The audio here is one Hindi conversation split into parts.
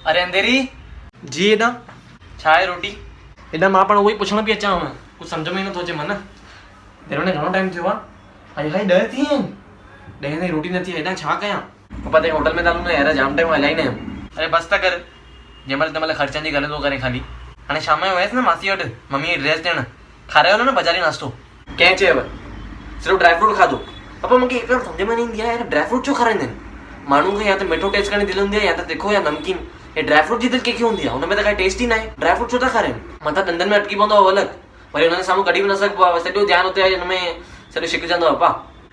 अरे अंधेरी जी एॾा छा आहे रोटी? एॾा मां पाण उहो ई पुछण पई अचांव, कुझु सम्झ में ई नथो अचे मन। देर ने घणो टाइम थियो आहे? हाई 10 थी विया आहिनि, 10 ताईं रोटी न थी। हेॾा छा कयां? पप्पा ते होटल में तालू न यार, जाम टाइम हलाई न आहियूं। अरे बस त कर, जंहिंमहिल तंहिंमहिल ख़र्चनि जी ॻाल्हि थो करे ख़ाली। हाणे शाम जो वियसि न मासी वटि मम्मी जी ड्रेस ॾियणु, खारायो न बाज़ारी नाश्तो। कंहिं चयव? सिर्फ़ु ड्राई फ्रूट खाधो? पप्पा मूंखे हिकु सम्झ में न ईंदी आहे यार, ड्राई फ्रूट छो खाराईंदा आहिनि? माण्हू खे या त मिठो टेस्ट करण जी दिलि हूंदी आहे या त तिखो या नमकीन। हे ड्राई फ्रूट जी दिलि कंहिंखे हूंदी आहे? हुनमें त काई टेस्ट ई न आहे। ड्राई फ्रूट छो था खाराइनि? मथां ॾंदनि में अटकी पवंदो आहे अलॻि, वरी हुननि साम्हूं कढी बि न सघिबो आहे, सॼो ध्यानु हुते आहे, हिनमें सॼो छिकिजंदो आहे। पप्पा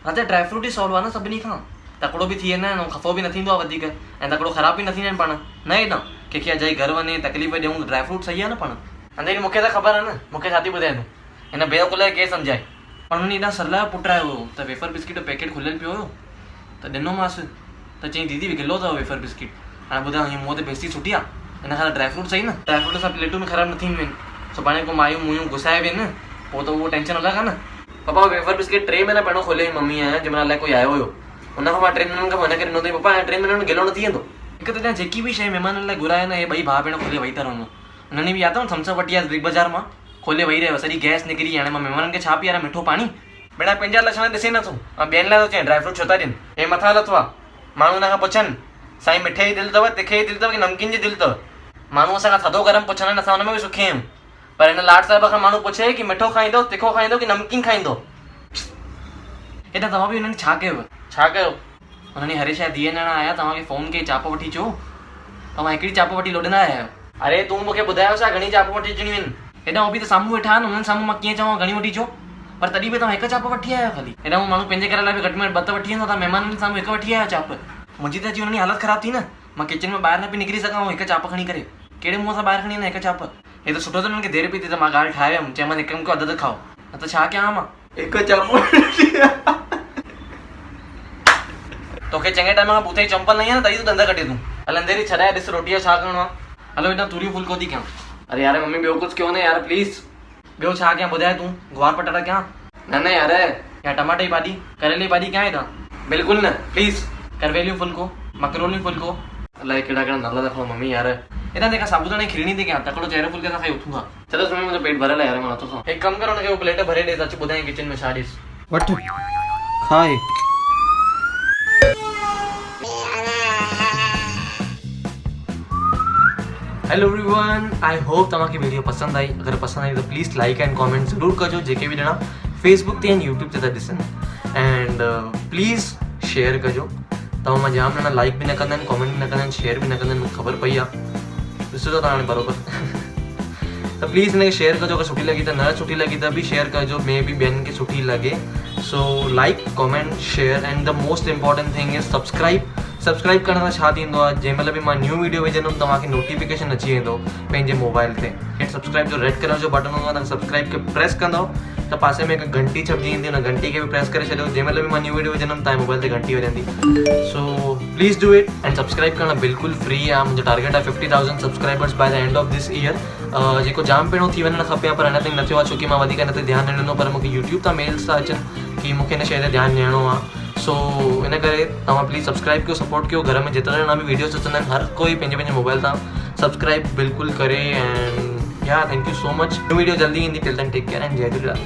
हा त ड्राई फ्रूट ई सवलो आहे न सभिनी खां, तकिड़ो बि थी वेंदा आहिनि ऐं खफ़ो बि न थींदो आहे वधीक, ऐं तकिड़ो ख़राब बि न थींदा आहिनि पाण। न हेॾा कंहिंखे अजाई घर वञे तकलीफ़ ॾियूं, ड्राई फ्रूट सही आहे न पाण। अंधेरी मूंखे त ख़बर आहे न, मूंखे छा थी ॿुधाए तूं? हिन बेवकुल खे केरु सम्झाए? पर हुन हेॾा सलाह पुटु आयो हुयो त वेफर बिस्किट जो पैकेट खुलियलु पियो हुयो त ॾिनोमांसि, त चई दीदी किलो अथव वेफर बिस्किट। हाणे ॿुधायो हीअं मुंहं ते बेइज़ती सुठी आहे? हिन खां ड्राई फ्रूट सही न, ड्राई फ्रूट सां प्लेटूं में ख़राबु न थींदियूं आहिनि। सुभाणे को मायूं मुयूं घुसाए वेनि पोइ त उहो टेंशन अलॻि आहे न। पप्पा वेफर बिस्किट 3 महीना पहिरियों खोलियो मम्मी आहे, जंहिंमहिल अलाए कोई आयो हुयो। हुनखां मां 3 महीननि खां मना करे ॾिनो अथई पप्पा, 3 महीननि में गिलो न थी वेंदो। हिकु त जेकी बि शइ महिमाननि लाइ घुराए न, हे ॿई भाउ भेण खोले वेही था रहनि। हुननि बि यादि अथव थम्सअप वठी आहे बिग बाज़ार मां, खोले वेही रहियो, सॼी गैस निकिरी। हाणे मां महिमाननि खे छा पीआरां? मिठो पाणी? बेड़ा पंहिंजा लक्षण ॾिसे नथो, ऐं ॿियनि लाइ थो चए ड्राई फ्रूट छो था ॾियनि? हे मथां लथो आहे। माण्हू हुन खां पुछनि साईं मिठे जी दिलि अथव, तिखे जी दिलि अथव की नमकीन जी दिलि अथव? माण्हू असांखां थधो गरम पुछंदा आहिनि, असां हुन में बि सुखी आहियूं। पर हिन लाड साहिब खां माण्हू पुछे की मिठो खाईंदो, तिखो खाईंदो की नमकीन खाईंदो? हेॾा तव्हां बि हुननि छा कयो? छा कयो? हुननि हरेश जा धीअ ॼणा आया, तव्हांखे फ़ोन कई चाप वठी अचो, तव्हां हिकिड़ी चाप वठी लोॾंदा आया आहियो। अरे तूं मूंखे ॿुधायो छा घणी चाप वठी अचणियूं आहिनि? हेॾा उहो बि त साम्हूं वेठा आहिनि, हुननि साम्हूं मां कीअं चवां घणी वठी अचो? पर तॾहिं बि तव्हां हिकु चाप वठी आया ख़ाली। हेॾा हू माण्हू पंहिंजे घर लाइ बि घटि में घटि 2 त वठी वेंदो, तव्हां महिमाननि साम्हूं हिकु वठी आया चाप। मुंहिंजी त अची हुननि जी हालत ख़राबु थी न, मां किचन में ॿाहिरि न पई निकिरी सघां हिकु चाप खणी करे। कहिड़े मुंहं सां ॿाहिरि खणी वेंदा हिकु चाप? हे त सुठो त हुननि खे देरि पई थिए त मां ॻाल्हि ठाहे वियुमि, चयोमांनि हिकु को अधु खाओ, न त छा कयां मां? हिकु चाप तोखे चङे टाइम खां पुठे चंपल न आहे न, तॾहिं तूं ॾंद कटे तूं। हल अंधेरी छॾाए, ॾिस रोटीअ जो छा करिणो आहे। हलो हेॾा तूरियूं फुल्को थी कयां। अरे यार मम्मी ॿियो कुझु कयो न यार प्लीज़। ॿियो छा कयां ॿुधाए तूं? गुआर पटाटा कयां न यार, या टमाटे जी भाॼी, करेले जी भाॼी कयां? हेॾा बिल्कुलु न प्लीज़। करवेलियूं फुल्को, मकरोलियूं फुल्को, अलाए कहिड़ा कहिड़ा नाला था खणो मम्मी यार। हेॾा जेका साबुदाणे जी खीरणी थी कयां, तकिड़ो चहिरो फुल्के सां खाई उथूं था। चलो मम्मी मुंहिंजो पेट भरियल आहे यार, मां नथो खां। हिकु कमु कर, हुनखे उहो प्लेट भरे ॾे, अची ॿुधाई किचन में छा ॾिस। वठ खाए। हेलो एवरीवन, आई होप तव्हांखे वीडियो पसंदि आई। अगरि पसंदि आई त प्लीज़ लाइक एंड कॉमेंट ज़रूरु कजो, जेके बि ॼणा फेसबुक ते ऐं यूट्यूब ते था ॾिसनि। एंड प्लीज़ शेयर कजो। तव्हां मां जाम ॼणा लाइक बि न कंदा आहिनि, कॉमेंट बि न कंदा आहिनि, शेयर बि न कंदा आहिनि, मूंखे ख़बर पई आहे। ॾिसो तव्हां हाणे बराबरि। त प्लीज़ हिनखे शेयर कजो, अगरि सुठी लॻी त, न सुठी लॻी त बि शेयर कजो, मे बि ॿियनि खे सुठी लॻे। So like comment share and the most important thing is subscribe करण सां छा थींदो आहे, जंहिं महिल बि मां न्यू वीडियो विझंदुमि तव्हांखे नोटिफिकेशन अची वेंदो पंहिंजे मोबाइल ते। हेठि सब्सक्राइब जो रेड कलर जो बटन हूंदो आहे, त सब्सक्राइब खे प्रेस कंदो त पासे में हिकु घंटी छपजी ईंदी, हुन घंटी खे बि प्रेस करे छॾियो, जंहिं महिल बि मां न्यू वीडियो विझंदुमि तव्हांजे मोबाइल ते घंटी वॼंदी। So please do it and subscribe करणु बिल्कुलु फ्री आहे। मुंहिंजो टारगेट आहे 50,000 subscribers by the end of this year, जेको जाम पहिरियों थी वञणु खपे, पर अञा ताईं न थियो आहे, छोकी मां वधीक हिन ते ध्यानु न ॾिनो। पर मूंखे यूट्यूब तां मेल्स था अचनि की मूंखे हिन शइ ते ध्यानु ॾियणो आहे। सो इन करे तव्हां प्लीज़ सब्सक्राइब कयो, सपोर्ट कयो। घर में जेतिरा ॼणा बि वीडियोस ॾिसंदा आहिनि, हर कोई पंहिंजे मोबाइल तां सब्सक्राइब बिल्कुलु करे। एंड या thank you so much. Video जल्दी ईंदी, till then take care and जय झूलेलाल।